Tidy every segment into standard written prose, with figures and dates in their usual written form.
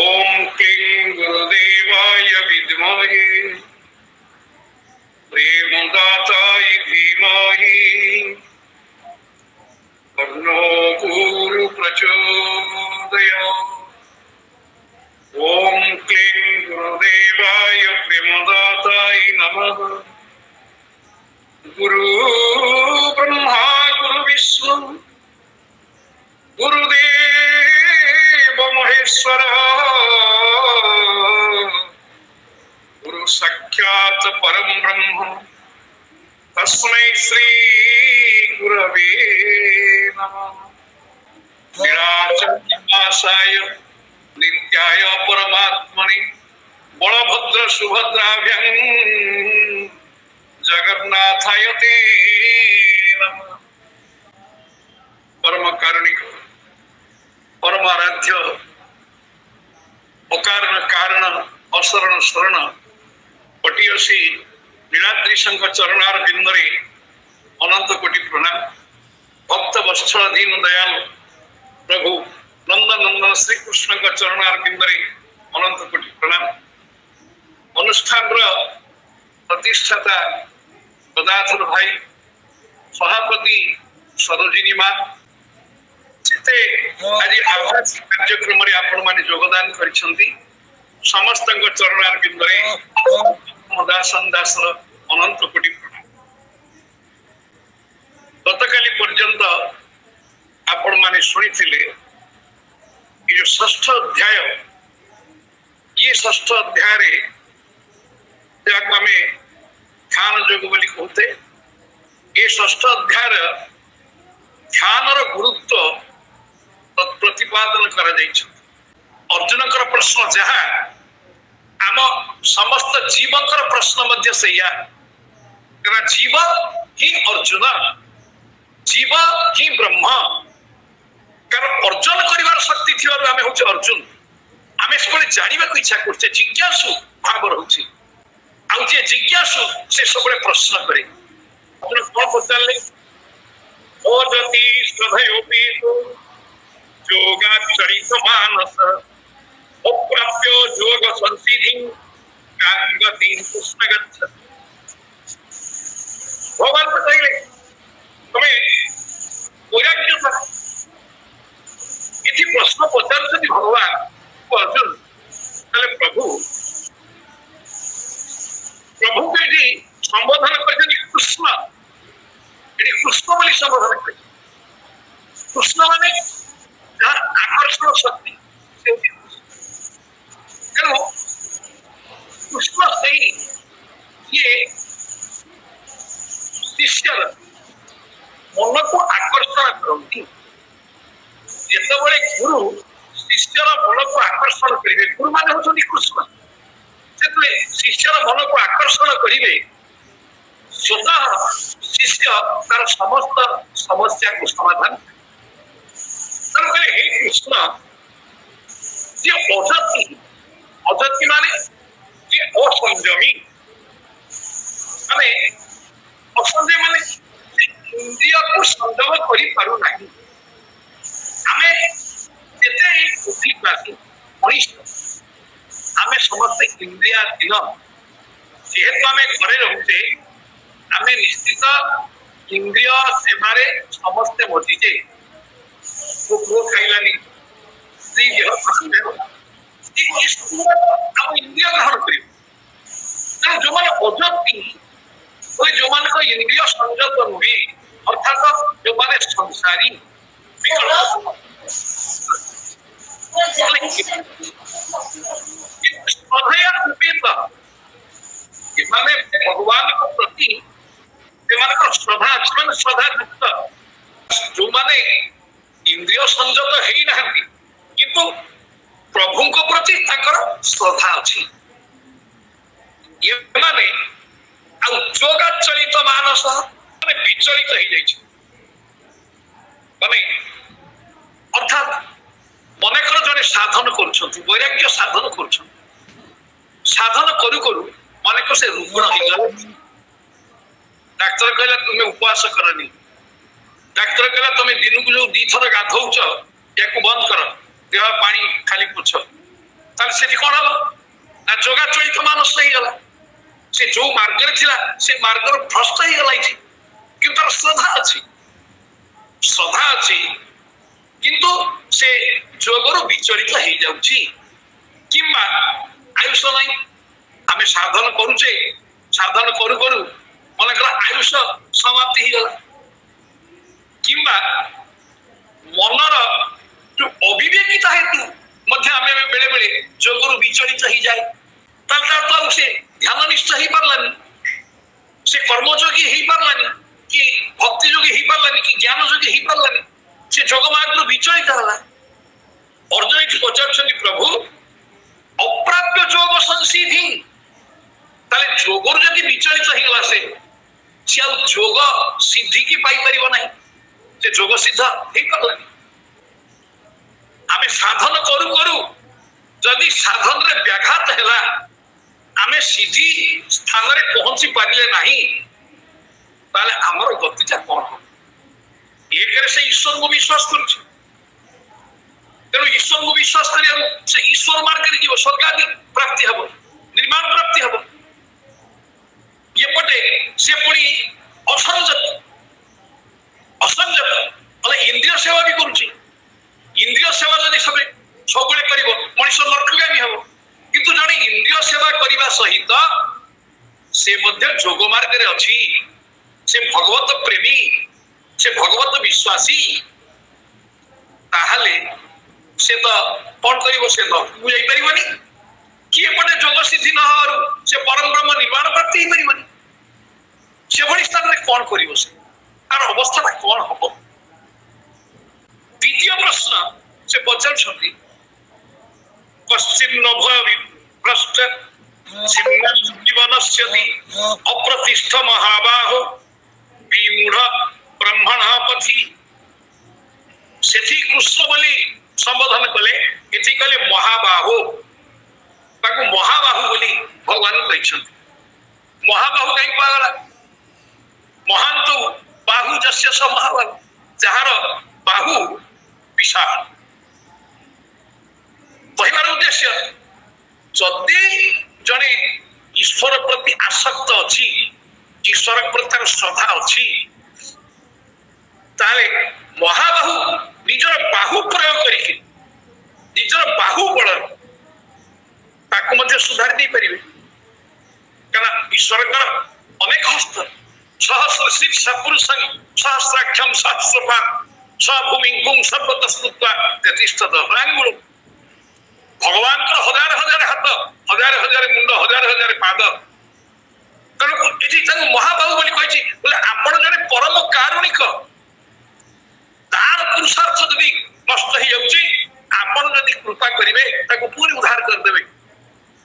ओम क्लीं गुरुदेवाय विद्महे प्रेमदाताय धीमहि तन्नो गुरु प्रचोदयात्। ओम क्लीं गुरुदेवाय प्रेमदाताय नमः। गुरु ब्रह्मा गुरु विष्णु गुरुदेव महेश्वर गुरु साक्षात् परम ब्रह्म तस्मै श्री गुरवे नमः। नीलाचलनिवासाय नित्याय परमात्मने बलभद्र सुभद्राभ्यां जगन्नाथाय ते नमः। परम कारुणिक परमाराध्य अकारण कारण अशरण शरण पटियसी नीलाद्रीशंक चरणार बिंदरे अनंत कोटि प्रणाम। भक्त वत्सल दीन दयाल प्रभु नंदन नंदन श्री कृष्ण चरणार बिंदरे अनंत कोटि प्रणाम। अनुष्ठान प्रतिष्ठाता गदाधर भाई सभापति सरोजिनी माँ आज आभासी कार्यक्रम आपण माने योगदान करिसेंती समस्त चरणार बिंदरे दासन दासर अनंत कोटि प्रणाम। गतकाली पर्यंत आपण माने सुनिथिले ये जो षष्ठ अध्याय ये षष्ठ अध्याय रे जाको आमे ध्यान योग बोली कहते ये षष्ठ अध्याय ध्यान गुरुत्व प्रतिपादन कर अर्जुन प्रश्न जहाँ आम समस्त जीवंकर प्रश्न मध्य सैया जीव ही अर्जुन जीव ही ब्रह्म कारण अर्जन कर शक्ति थी आम हूँ अर्जुन आम सब जानवा इच्छा करछे जिज्ञासु भाव रोचे आउ जे जिज्ञासु से सब प्रश्न करे कौन पचारे ओजति श्रद्धयोपि योगाचरित मानस अप्राप्य योग संसिद्धि कांगति कृष्ण गच्छति। भगवान बताइले तुम्हें वैराग्य इति प्रश्न पचार भगवान को अर्जुन ताले प्रभु प्रभु को ये संबोधन कर कृष्ण ये कृष्ण बोली संबोधन कर कृष्ण माने आकर्षण शक्ति तेणु कृष्ण से ये शिष्य मन को आकर्षण करती जितेबाला गुरु शिष्यर मन को आकर्षण करेंगे गुरु मान होती कृष्ण से शिष्यर मन को आकर्षण करेंगे स्वतः शिष्य तार समस्त समस्या को समाधान हे कृष्ण ये अजति अजति माने ये असंयमी माने असंयम माने इंद्रिय को संयम करि पारु नाही आमे जेते बुद्धिवादी मनुष्य आमे समस्त इंद्रियाधीन जेहेतु आमे घरे रहते आमे निश्चित इंद्रिय सेवारे समस्ते मजिजे खाइलानी इंद्रिय ग्रहण कर जो मैंने अजति जो मान इंद्रिय संयत नुहे अर्थात जो मैंने संसारी भगवान प्रति श्रद्धा श्रद्धा युक्त जो माने इंद्रिय संयत है किंतु प्रभु को प्रति श्रद्धा अच्छी ये माने जोगाचरित मानस माने विचलित हो जाए माने अर्थात मनेकर जने साधन कर वैराग्य साधन कर साधन करू करू मनेकर से रुग्ण हो डाक्तर कहला तुम्हें उपवास करनी डाक्तर कहला तुम दिन को जो 2 थर गाधौच या बंद कर देह पानी खाली पुछ ताले से कौन हम ना जोगा चलित मानस नहीं गला से जो मार्ग रे थिला से मार्ग रो भ्रष्ट ही गला कि तार श्रद्धा अच्छी किंतु से जोगर विचलित हो जाउची किंबा आयुष नहीं आमे साधन करूचे साधन करू करू मनकर आयुष समाप्ति ही गला किंबा मनर जो अविवेकिता हेतु मध्य आमे बेले बेले जोगर विचलित हो जाए तो से ध्यान निष्ठ ही पारलानी से कर्मयोगी ही पारलानी कि भक्ति योगी ही पारलानी कि ज्ञान योगी ही पारलानी से जोग मार्ग विचलित होला अर्जुन की पचार प्रभु अप्राप्य जोग संसिधि ताले जोगर जदि विचलित हो गला से जोग सिद्धि की पाई परिबो नहीं से जोग सिद्ध ही पारलानी आमे साधन करू करू जदि साधन रे व्याघात हैला आमे सीधी स्थान रे पहुंची पारिले नहीं ताले हमर गतिटा कोन हो एक रे से ईश्वर को विश्वास करू तेरो ईश्वर को विश्वास करिया से ईश्वर मार्ग रे जीव स्वर्ग आदि प्राप्ति हबो निर्माण प्राप्ति हबो ये पटे से पुनी असंजत अले इंद्रिय सेवा भी करूची इंद्रिय सेवा जदि सबे सबले करिवो मनुष्य नरकगामी हबो किंतु जने इंद्रिय सेवा करिवा सहित से मध्य जोग मार्ग रे अछि से भगवत प्रेमी से भगवत विश्वासी ताहाले से तो कोन करिवो से तो बुझाई परिबनी कि एपटे जोग सिद्धि न हरु से परम ब्रह्म निर्वाण प्राप्ति ही परिबनी से बड़ी स्थान रे कोन करिवो से तार अवस्था कोन हबो द्वितीय प्रश्न से पचार छथि पश्चिम नभय भ्रष्ट जीवनस्यति अप्रतिष्ठ महाबाहो विमूढ़ ब्रह्मण पथि सेठी कृष्ण बोली संबोधन कले इति कले महाबाहो ताको महाबाहु बोली भगवान कहछन महाबाहु कहीं पागला महान तो बाहु जस्य स महाबाहु जहार बाहु विशाल कहबार उद्देश्य जदि जने ईश्वर प्रति आसक्त अछि ईश्वर प्रति श्रद्धा अछि ताले महाबाहु निजर बाहु प्रयोग करिके निजर बाहु बल ताको मध्य सुधार दे परिबे कना ईश्वर का अनेक हस्त सहस्र शीर्ष पुरुषं सहस्राक्षम सहस्रपाद भूमिंकुम सर्वतस्तुत्वा प्रतिष्ठित रांगुल भगवान को हजार हजार हाथ हजार हजार मुंड हजार हजार पाद तेणु ये महाबाहु बोली कही बोले आपण जने परम कारुणिक तार पुरुषार्थ जदि नष्ट हो जाउची आपण जदि कृपा करिवे ताको पूरी उद्धार कर देबे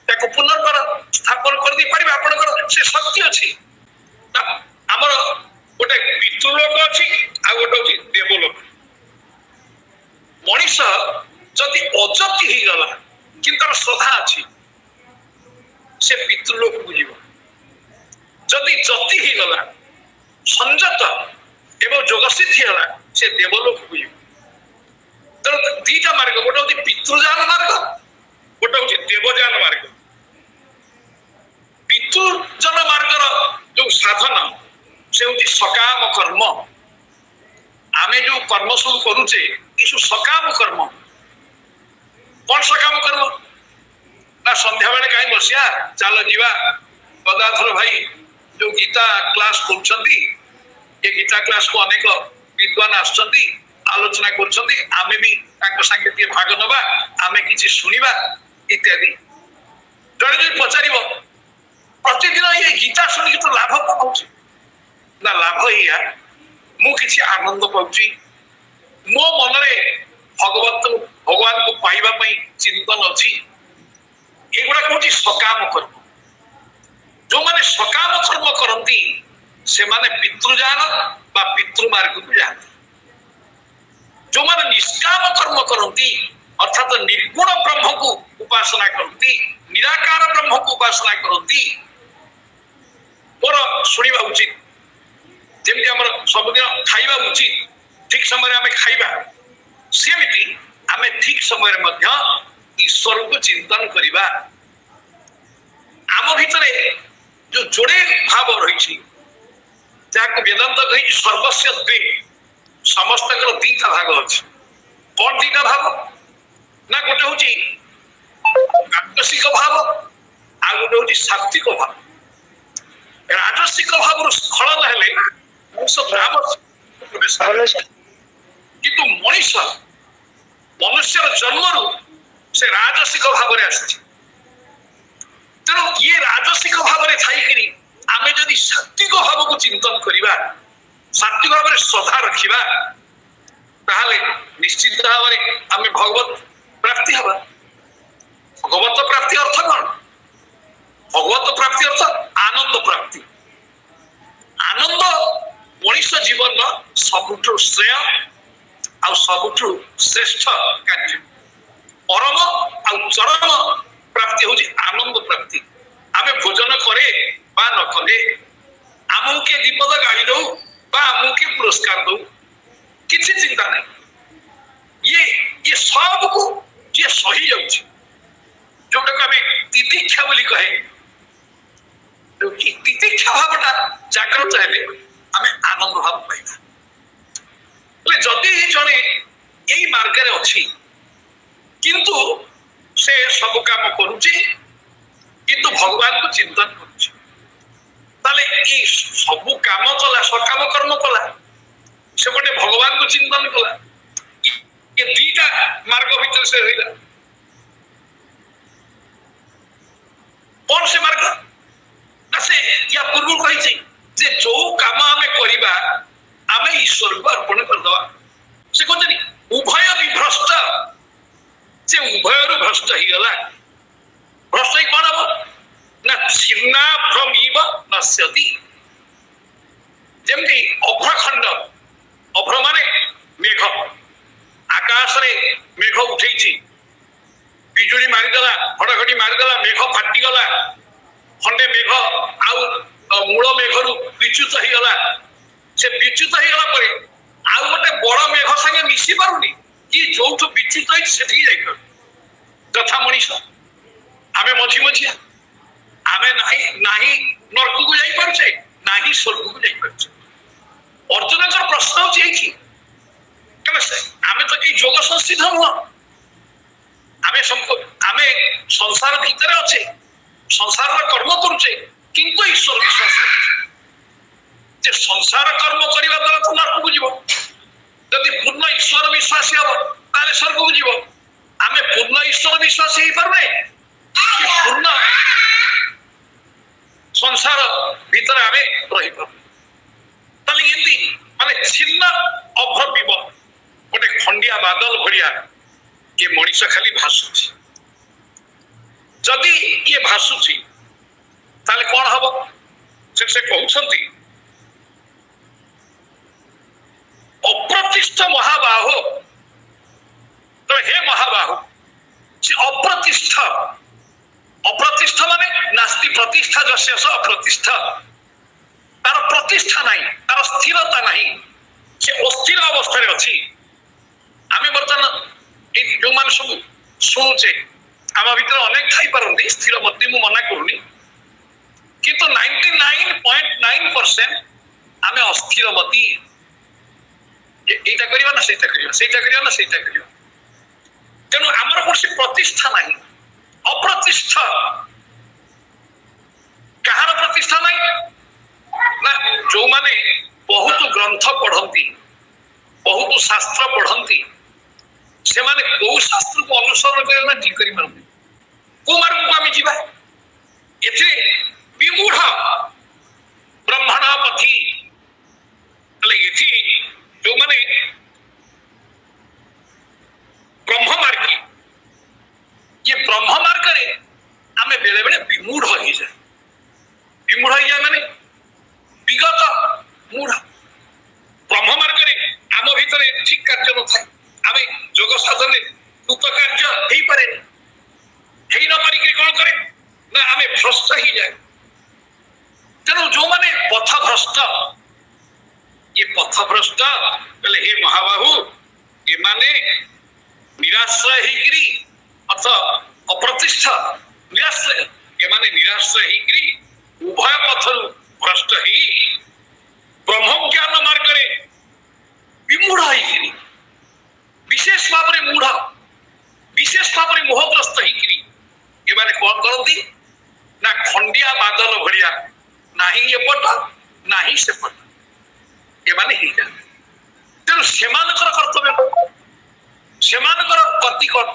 ताको पुनर्बार स्थापन कर दी परिबे आपनकर से शक्ति अछि हमर गोटे पितृलोक अछि आ गोटे अछि देवलोक मनीष जदि अजति ही गला किंतु श्रद्धा अछि से पितृलोक बुझिबो जदि जति ही गला संजत एवं जोगसिद्धि हला से देवलोक बुझिबो तो दीटा मार्ग गोटे होती पितृजान मार्ग गोटे होती देवजान मार्ग पितृजन मार्गर जो साधन से होती सकाम कर्म आमे जो कर्म सब करूचे ये सकाम कर्म कौन सकाम कर्म ना संध्या बेले कहीं बसिया चलो जीवा गदाधर भाई जो गीता क्लास करछंती ये गीता क्लास को अनेक विद्वान आछंती आलोचना करछंती आमे भी ताको संगे के भाग नबा आमे किछि सुनिबा इत्यादि जने जे पचारिबो प्रतिदिन ये गीता सुनि के तो लाभ पाउछि ना लाभ हिया मु किछि आनंद पाउछि मो मनरे भगवान को पाइबा पई चिंतन अछि एगुडा कोठी सकाम कर्म जो माने सकाम कर्म करंती से माने पितृजान बा पितृ मार्ग को जाती जो माने निष्काम कर्म करंती अर्थात निर्गुण ब्रह्म को उपासना करंती निराकार ब्रह्म को उपासना करंती और सुनिबा उचित जेमति हमर सबदिन खाइबा उचित ठीक समय आम खाइबा सेमिति आम ठीक समय ईश्वर को चिंतन करवा आम भितर जो जोड़े भाव रही वेदांत कही सर्वस्व द्वे समस्त दीटा भाग अच्छे कौन दीटा भाव ना गोटे हूँ राजसिक भाव आ गोटे हूँ सात्विक भाव राजसिक भाव स्खलन हेले किंतु मनुष्य जन्म से राजसिक भाव तेणु ये राजसिक भाव आमे जदि सात्विक भाव को चिंतन करिबा सात्विक भाव में श्रद्धा रखिबा ताहले निश्चित भाव में आमे भगवत प्राप्ति हबा। भगवत प्राप्ति अर्थ कौन? भगवत प्राप्ति अर्थ आनंद प्राप्ति। आनंद मनुष्य जीवन सबुठु श्रेय आ सबुठु श्रेष्ठ कार्य परम आ चरम प्राप्ति होची आनंद प्राप्ति। आमे भोजन करे बा न करे आमु के विपद गाड़ी दो बा आमु के पुरस्कार दो किसी चिंता नहीं। ये सब को ये सही जाउची जोटा को आमे तितिक्षा बोली कहे जो कि तितिक्षा भावटा जागृत हेले आमे आनंद भाव पाइबा। ले जदि जने एई मार्ग रे अछि किंतु से सब काम करूची किंतु भगवान को चिंतन करूची ताले ई सब काम कला सकाम कर्म कला से गोटे भगवान को चिंतन कला ये दीटा मार्ग भीतर से रहिला कौन से मार्ग ना से या पूर्व कही जे जो काम आमे करिबा आमे ईश्वर को अर्पण कर दवा से कहते उभय विभ्रष्ट से उभय भ्रष्ट ही गला भ्रष्ट ही कौन हम ना छिन्ना भ्रमीव नश्यति जेमती अभ्रखंड अभ्र माने मेघ आकाश रे मेघ उठेछि बिजुली मारिदेला घड़घड़ी मारिदेला मेघ फाटिगला खंडे मेघ आउ मूल मेघरू विच्युत ही गला से विच्युत ही गला परे आउ गोटे बड़ मेघ संगे मिसी पारुनी कि जोठु विच्युत है सेठी जाई कर तथा मनीष आमे मझी मझिया आमे नाही नरक को जाई परछे नाही स्वर्ग को जाई परछे। अर्जुन का प्रश्न होची कि कने आमे तो कि जोग संसिद्ध हुआ आमे संसार भीतर अच्छे संसार कर्म करुचे किंतु ईश्वर विश्वास रखुचे संसार कर्म करने द्वारा तो नरक को जीव जदि पूर्ण ईश्वर विश्वासी हम ताले स्वर्ग को जीव आमे पूर्ण ईश्वर विश्वासी ही पर नहीं कि पूर्ण संसार भीतर आमे रही पर ताले यदि माने छिन्न अभ्रविव गोटे खंडिया बादल भड़िया ये मनीष खाली भासुची जदि ये भासुची ताले कौन हम से कहउछंती अप्रतिष्ठ महाबाहो तो हे महाबाहो से अप्रतिष्ठ अप्रतिष्ठ माने नास्ति प्रतिष्ठा जस्य स अप्रतिष्ठ तार प्रतिष्ठा नहीं तार स्थिरता नहीं से अस्थिर अवस्था रे अछि आमे बर्तमान ए जो मान सब सुनुचे आम भीतर अनेक थाई पारंती स्थिर मध्य मु मना करूनी किंतु 99.9% आमे अस्थिर मती एटा करिवा ना सेटा करिवा सेटा करिवा ना सेटा करिवा तेणु आमर कोसी प्रतिष्ठा नहीं अप्रतिष्ठ कहार प्रतिष्ठा नहीं ना जो माने बहुत ग्रंथ पढ़ंती बहुत शास्त्र पढ़ंती से माने को शास्त्र को अनुसरण करना ठीक करि मारु को मार्ग को आमी जीवा एथे विमूढ़ ब्रह्मण पथि तले एथि जो माने ब्रह्म मार्ग ये ब्रह्म मार्ग रे आमे बेले बेले विमूढ़ हो जाए माने विगत मूढ़ ब्रह्म मार्ग रे आम भीतर ठीक कार्य न थाए आमे जोग साधन उप कार्य हेई पारे हेई न पारी कौन करे ना आमे भ्रष्ट ही जाए तेणु जो माने पथ भ्रष्ट ये पथ भ्रष्ट कहले हे महाबाहु ये माने निराश्रय हेकरी अथ अप्रतिष्ठा निराश्रय ये माने निराश्रय हेकरी उभय पथरु भ्रष्ट ही ब्रह्म ज्ञान मार्ग रे विमूढ़ हेकरी विशेष भाव रे मूढ़ विशेष भाव रे मोहग्रस्त हेकरी ये माने कौन करती ना खंडिया बादल भड़िया नाही एपट नाही सेपट ये माने ही जाने तेणु सेमानकर कर्तव्य सेमानकर गति कौन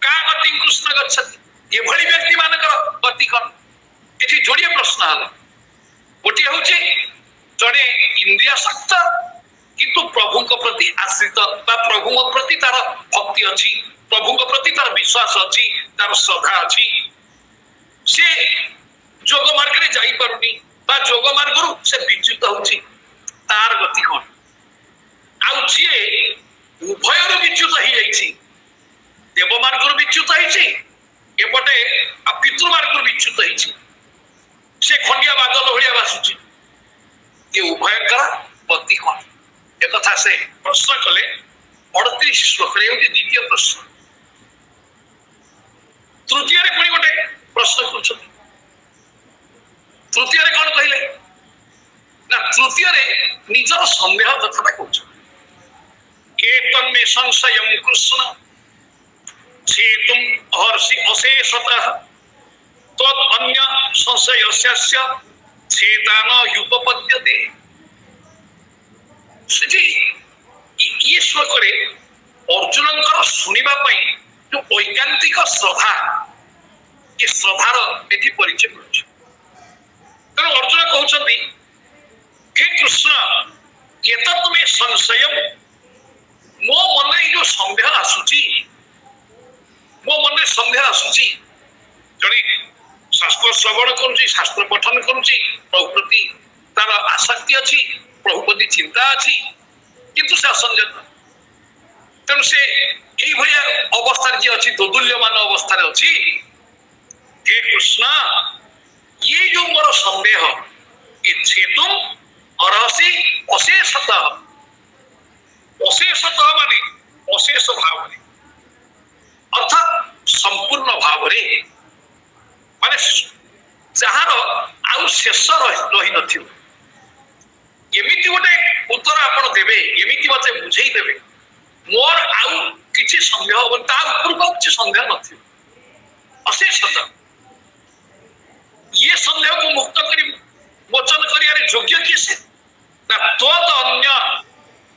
का गति कृष्ण गच्छति ये भली व्यक्ति मानकर गति कौन एठी जोड़िए प्रश्न हला गोटे होचे जड़े इंद्रियासक्त किंतु प्रभु को प्रति आश्रित बा प्रभु को प्रति तार भक्ति अछि प्रभु को प्रति तार विश्वास अछि तार श्रद्धा अछि से जोग मार्ग रे जाई पारुनी बा जोग मार्ग रु से विच्युत होछि तार गति कौन आउ जे उभय रु विच्युत ही जाइछि देव मार्ग रु विच्युत हिछि एपटे पितृ मार्ग रु विच्युत हिछि से खंडिया बादल भलिया बासुछि ये उभय का गति कौन एक कथा से प्रश्न कले 38 श्लोक रे होती द्वितीय प्रश्न तृतीय रे पुनी गोटे प्रश्न करछथि तृतीय रे कोन कहिले ना तृतीय रे निजर संदेह कथाटा कहछ केतन में संशयम कृष्ण चेतुम अहर्षि अशेषतः तद अन्य संशयस्य चेतन युपपद्यते सेठी ये श्लोक रे अर्जुनंकर सुनिबा पई जो वैज्ञानिक श्रद्धा ये श्रद्धार एठी परिचय मिलुछ तेणु अर्जुन कहउछंती हे कृष्ण ये तुम्हें संशयम मो मन जो संदेह आसुची मो मन संदेह आसुची जड़ी शास्त्र श्रवण करुची शास्त्र पठन करुची प्रभु प्रति तार आसक्ति अछि प्रभु प्रति चिंता अछि किंतु से असंजत तेणु से यही भलिया अवस्था जे अछि दोदुल्यमान अवस्था रे अछि हे कृष्ण ये जो मोर संदेह ये चेतुम अरहसी अशेषतः अशेषतः माने अशेष भाव रे अर्थात संपूर्ण भाव रे माने जहार आउ शेष रही नथियो एमिति गोटे उत्तर आपण देबे एमिति मते बुझेई देबे मोर आउ किछि संदेह हो ता ऊपर किछि संदेह नथियो अशेषतः ये संदेह को मुक्त करी मोचन करियारे योग्य किए से ना तद अन्य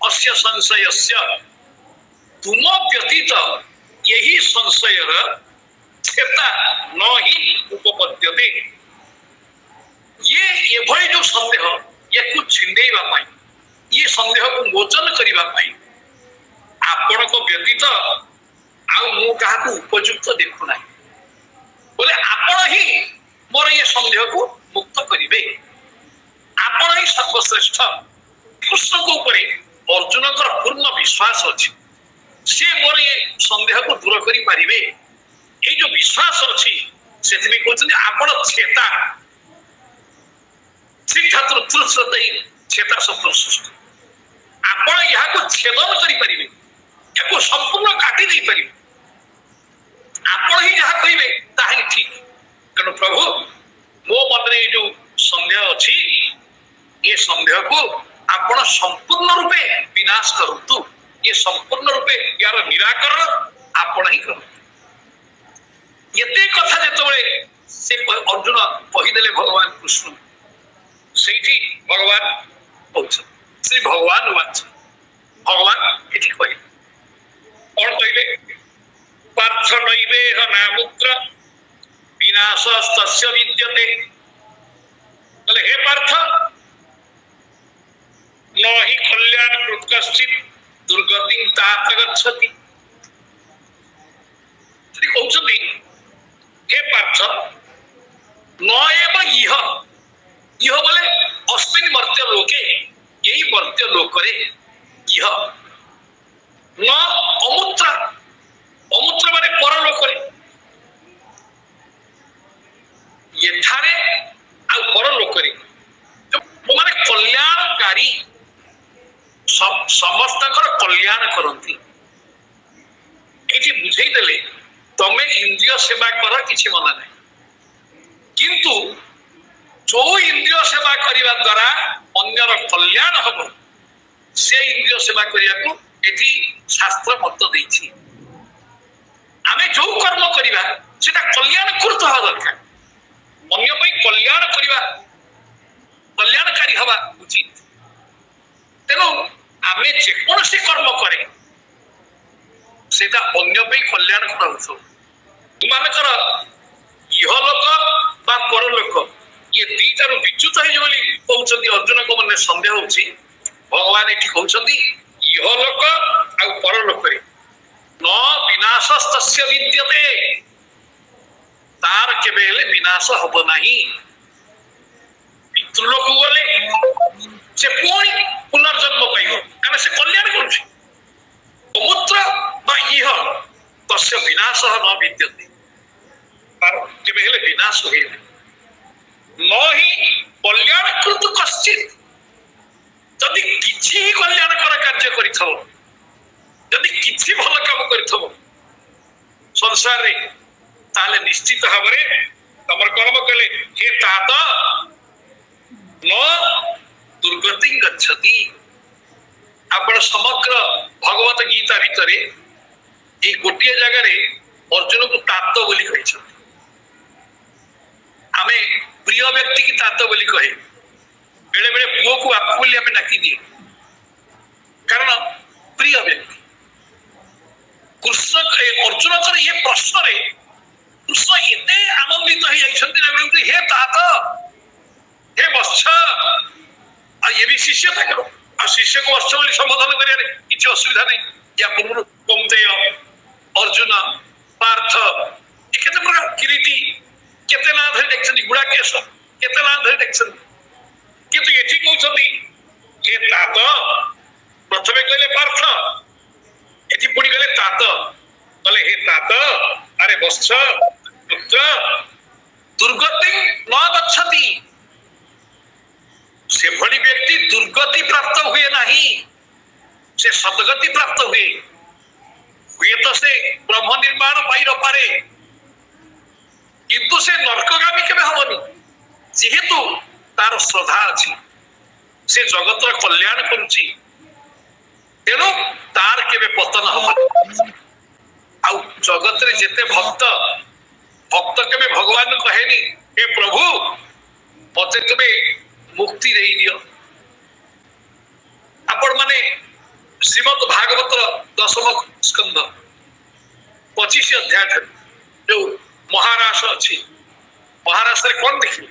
अस्य संशयस्य तुम व्यतीत यही संशयर चेता न ही उपपद्यते ये भली जो संदेह ये कुछ छिंडेइबा पाई ये संदेह को मोचन करिबा पाई आपण को व्यतीत आउ मु काहा को उपयुक्त देखु नाही बोले आपण ही मोर ये संदेह को मुक्त करिवे आपण ही सर्वश्रेष्ठ कृष्ण को ऊपर अर्जुन का पूर्ण विश्वास अछि से मोर ये संदेह को दूर करि पारिबे ये जो विश्वास अछि सेति में कहछन आपण चेता सिद्धार्थ तृष्णतै चेता शब्द सृष्टि आपण यहा को छेदन करि पारिबे याको संपूर्ण काटी दे पारिबे आपण ही जहा कहिबे ताही ठीक तेणु प्रभु मो मन रे जो संदेह अछि ये संदेह को आपण संपूर्ण रूपे विनाश करतु ये संपूर्ण रूपे यार निराकरण आपण ही करतु यते कथा जेतबेले से अर्जुन कहिदेले भगवान कृष्ण सेठी भगवान कहछ श्री भगवान वाच भगवान एठी कहि और कहिले पार्थ नैवे नामुत्र विनाशस्तस्य विद्यते बोले हे पार्थ न हि कल्याण कृत कश्चित दुर्गति तात गच्छति श्री कहउछथि हे पार्थ न एव इह इह बोले अस्मिन् मर्त्य लोके यही मर्त्य लोक रे इह न अमुत्र अमुत्र माने परलोक रे यथारे आ परलोक रे माने कल्याणकारी समस्त बुझेदेले तमे इंद्रिय सेवा कर किसी मना नहीं किंतु जो इंद्रिय सेवा करने द्वारा अन्यर कल्याण हम से इंद्रिय सेवा करने को शास्त्र मत देछि आमे जो कर्म करिबा सेटा कल्याण कृत हवा दरकार अन्य पई कल्याण करिबा कल्याणकारी हवा उचित तेनो आमे जे कोनोसी कर्म करे सेटा अन्य पई कल्याण कराउछो तुमाने कर इह लोक बा पर लोक ये दीटार विच्युत है बोली कहउछंती अर्जुन को मने संदेह होछि भगवान एठी कहउछंती इह लोक आ पर लोक रे न विनाशस्तस्य विद्यते तार केबेले विनाश हबो नाही पितृलोक गले से पुणी पुनर्जन्म पाइबो कारण से कल्याण करूछि समुद्र बा इह तस्य विनाश न विद्यते तार केबेले विनाश होय न ही कल्याण कृत कश्चित जदि किछि कल्याण कर कार्य करिथबो जदि किछि भल काम करिथबो संसार रे ताले निश्चित भावरे तमर कर्म कले हे तात न दुर्गति गच्छति आपण समग्र भगवत गीता भितरे ए गोटिए जगह रे अर्जुन को तात बोली कहिछ आमे प्रिय व्यक्ति की तात बोली कहे बेले बेले पुओ को बापू बोली आमे डाकी दिए कारण प्रिय व्यक्ति कृष्ण अर्जुन कर ये प्रश्न रे कृष्ण एते आनंदित हो जाइछंती हे तात हे वत्स आ ये भी शिष्यता करो आ शिष्य को वत्स बोली संबोधन करिया रे किछि असुविधा नहीं या पूर्व कौन्तेय अर्जुन पार्थ केते प्रकार किरीटी केते ना धरि देखछंती गुडा केश केते ना धरि देखछंती किंतु एठी कहउछंती हे तात प्रथमे कहले पार्थ एठी पुणी कहले तात कहले हे तात अरे वत्स पुत्र दुर्गति न गच्छति से भली व्यक्ति दुर्गति प्राप्त हुए नहीं से सदगति प्राप्त हुए तो से ब्रह्म निर्माण पाई न पारे किंतु से नरकगामी केबे हबनी जेहेतु तार श्रद्धा अछि से जगतर कल्याण करूची तेनो तार केबे पतन हबनी आ जगत रे जेते भक्त केबे भगवान कहेनी हे प्रभु मते तुमे मुक्ति देई दियो आपण माने श्रीमद् भागवत 10 स्कंद 25 अध्याय जो महारास अछि महारास रे कोन देखि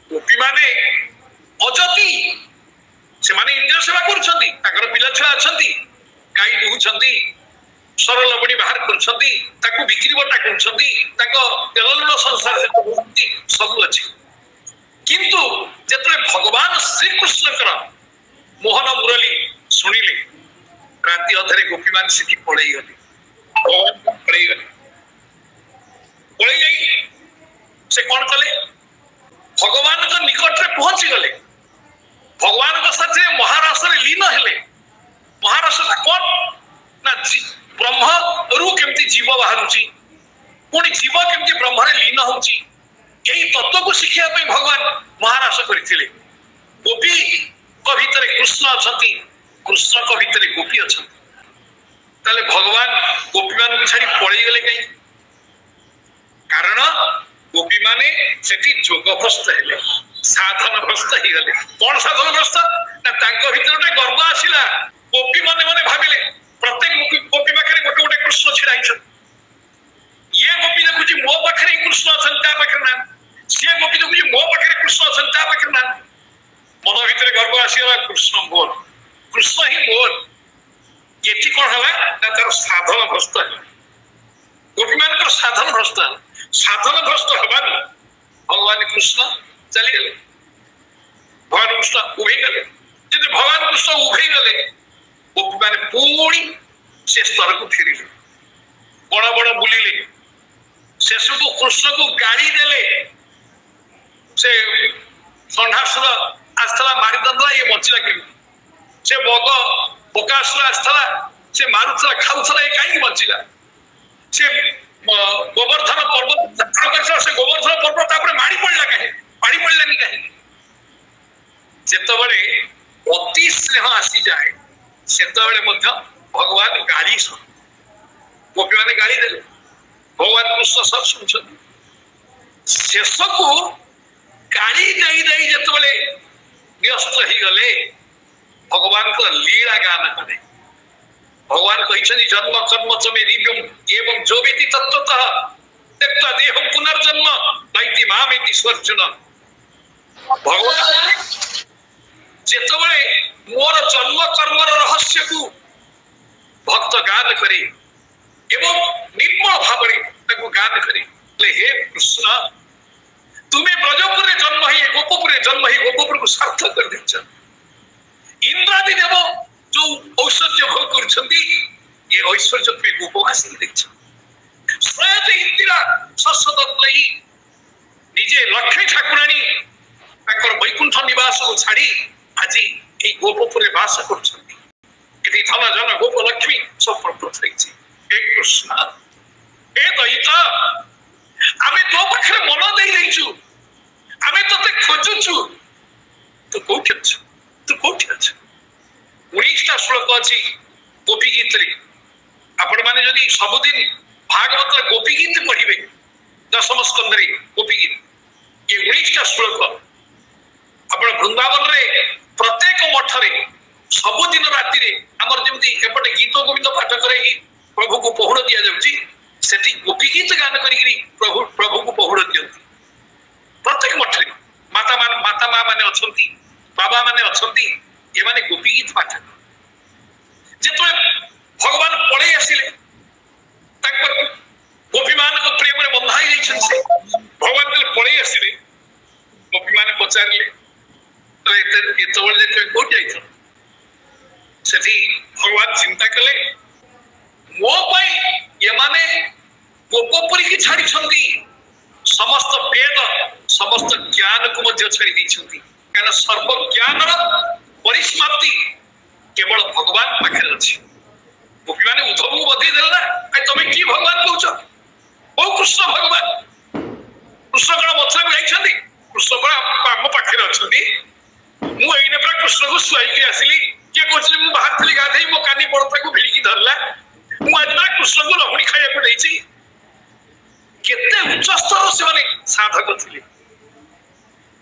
गोपी माने अजति से माने इंद्र सेवा करूछंती ताकर पिला छुआ अछंती गाई दुहुछंती सरल बणी बाहर करछंती ताकू बिक्री बटा करछंती ताको तेललुण संसार से सब अछि किंतु जेतरे भगवान श्री कृष्ण कर मोहन मुरली सुनिले राति अधरे गोपी मान सिटी पळई गली भगवान पळई गली पळई जाई से कोन कले भगवान के निकट रे पहुंची गले भगवान के साथे महारास रे लीन हेले महारास कोन ना ब्रह्म रु केमती जीव बाहरुची पुणी जीव केमती ब्रह्म रे लीन होची यही तत्व को शिखिया पे भगवान महारास करथिले गोपी को भीतर कृष्ण अछंती कृष्ण को भीतर गोपी अछंती ताले भगवान गोपी मान छाड़ी पळई गेले कई कारण गोपी माने सेठी जोग भ्रष्ट हेले साधन भ्रष्ट ही गले कोन साधन भ्रष्ट ना तांको भीतर ଗୋଟେ गर्व आसिला गोपी माने भाबिले प्रत्येक गोपी पाखरे गोटे गोटे कृष्ण छिड़ाई छ ये गोपी देखुची मो पाखरे कृष्ण अछंता पाखरे ना से गोपी देखुची मो पाखरे कृष्ण अछंता पाखरे ना मन भीतर गर्व आसिला कृष्ण मोर कृष्ण ही मोर येठी कोन हला ना तार साधन भ्रष्ट गोपी मान को साधन भ्रष्ट हबानी भगवान कृष्ण चली गले भगवान कृष्ण उभे गले जदि भगवान कृष्ण उभे गले गोपी माने पूरी से स्तर को फेरिले बड़ बड़ बुलिले शेष को कृष्ण को गाड़ी देले से संधासुर आस्थला मारी दंदला ये बचिला के से बग बकासुर आस्थला से मारुथला खाउथला ए काई बचिला से गोवर्धन पर्वत से गोवर्धन पर्वत तापर माड़ी पड़ला नहीं कहीं जेतबले अति स्नेह आसी जाए सेतबले मध्य भगवान गाली गोपी माने गाली देले भगवान कृष्ण सब सुनछन शेष को गाली दई दई जेतबले व्यस्त ही गले भगवान को लीला गान करे भगवान कहिछनी जन्म कर्म च मे दिव्यम एवं जो व्यक्ति तत्वतः त्यक्त्वा देहं पुनर्जन्म नैति मामेति स्वर्जुन भगवान जेतबले मोर जन्म कर्मर रहस्य को भक्त गान करे एवं निर्मल भावरे ताको गान करे हे कृष्ण तुम्हें ब्रजपुर जन्म ही गोपपुर को सार्थक कर देछ इंद्रादि देव जो ऐश्वर्य भोग करछंती ये ऐश्वर्य पे गोपवासी देछ स्वयं इंदिरा ससदत्तई निजे लक्ष्मी ठाकुरानी ताकर वैकुंठ निवास को छाड़ी आज ए गोपपुर वास करछंती एति धन जन गोप लक्ष्मी सब प्रकट होइछि हे कृष्ण हे दैता आमे तो पाखरे मन देई दैछु आमे तते खोजुछु तू कोठी अछ 19टा श्लोक अछि गोपी गीत रे आपण माने जदी सबदिन भागवत गोपी गीत पढिबे दशम स्कंद रे गोपी गीत ये 19टा श्लोक आपण वृंदावन रे प्रत्येक मठ रे सबदिन राति रे हमर जेमती एपटे गीत गोविंद पाठ करे प्रभु को पहुड़ दिया जाउची सेठी गोपी गीत गान करी प्रभु को पहुड़ दियंती प्रत्येक मठ रे माता मां माने अछंती बाबा माने अछंती ये माने गोपी गीत पाठ जेतो भगवान पळे आसिले तक गोपी मान को प्रेम रे बंधाई जाई छसे भगवान के पळे आसिले गोपी माने पचारले तो एतो बळे जे को जाई सेठी भगवान चिंता कले मो पाई ये माने गोपपुरी की छाड़ी छंती समस्त वेद समस्त ज्ञान को मध्य छाड़ी दी छंती कारण सर्व ज्ञान परिसमाप्ति केवल भगवान पाखरे अछि गोपी माने उद्धव को बधै देला ना आ तमे की भगवान कहउछ ओ कृष्ण भगवान कृष्ण कण मथरा को जाइछंती कृष्ण कण हम पाखरे अछंती मु एइने पर कृष्ण को सुआई के आसिली के कहछि मु बाहर थली गाधै मो कानी पड़ता को भिड़ी की धरला मु आज ना कृष्ण को लहुणी खाया को देछि केते उच्च स्तर से माने साधक थिले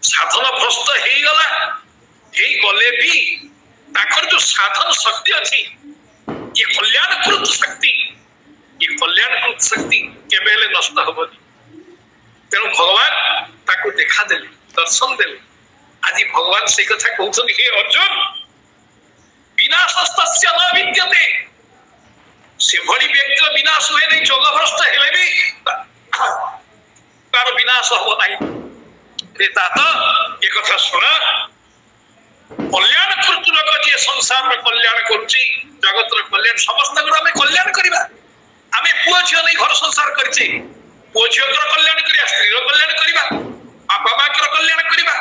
साधन भ्रष्ट हेई गला हेई गले भी ताकर जो साधन शक्ति अछि ये कल्याणकृत शक्ति केबेले नष्ट होबनी तेनु भगवान ताको देखा देले दर्शन देले आज भगवान से कथा कहउछन हे अर्जुन विनाशस्तस्य न विद्यते से भरी व्यक्ति विनाश हुए नहीं जग भ्रष्ट हेले भी तार विनाश हो नहीं रे तात एक कथा सुना कल्याण कृतुलक जे संसार में कल्याण करूची जगत रे कल्याण समस्त गुण में कल्याण करिबा आमे पुओ छियो नहीं घर संसार करछे पुओ छियो कर कल्याण करिया स्त्री रो कल्याण करिबा बापा मां के कल्याण करिबा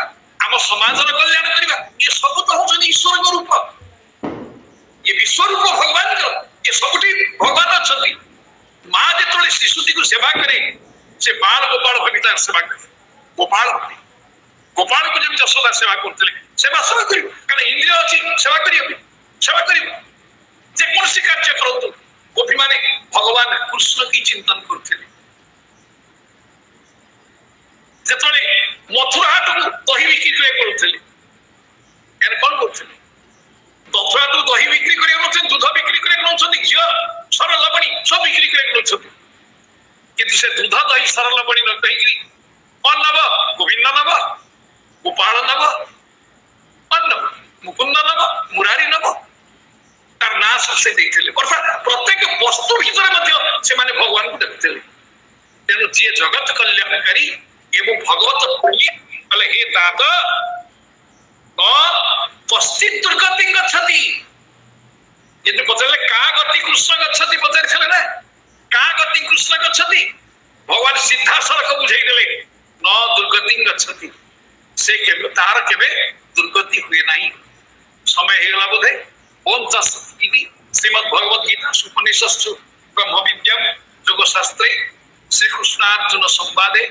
हम समाज रो कल्याण करिबा ये सब तो होचन ईश्वर को रूप ये विश्व रूप भगवान को ये सबटी भगवान अछंती मां जेतोले शिशुटी को सेवा करे से बाल गोपाल भविता सेवा करे गोपाल को जब जसोदा सेवा करते सेवा करी कारण इंद्रिय अच्छी सेवा करी जे कौन सी कार्य करतु गोपी माने भगवान कृष्ण की चिंतन करते जेतोले मथुरा हाट को दही बिक्री करते यानी कौन करते मथुरा तो दही बिक्री करे दूध बिक्री करे घी सर लबणी सब बिक्री करे किंतु से दूध दही सर लबणी न कही कौन नब गोविंद नब गोपाल नब नब मुकुंद नब मुरारी नब तार ना से देखते अर्थात प्रत्येक वस्तु भीतर से भगवान को देखते तेणु जी जगत कल्याणकारी एवं भगवत बोली हे तात कश्चित दुर्गति गच्छति यदि पचारे का गति कृष्ण गच्छति पचारि ना का गति कृष्ण गच्छति भगवान सीधा सड़क बुझाई देले न दुर्गति गच्छति से केबे तार केबे दुर्गति हुए नहीं समय हेगला बोधे 50 श्रीमद् भगवद गीता उपनिषत्सु ब्रह्म विद्या योग शास्त्रे श्री कृष्णार्जुन संवादे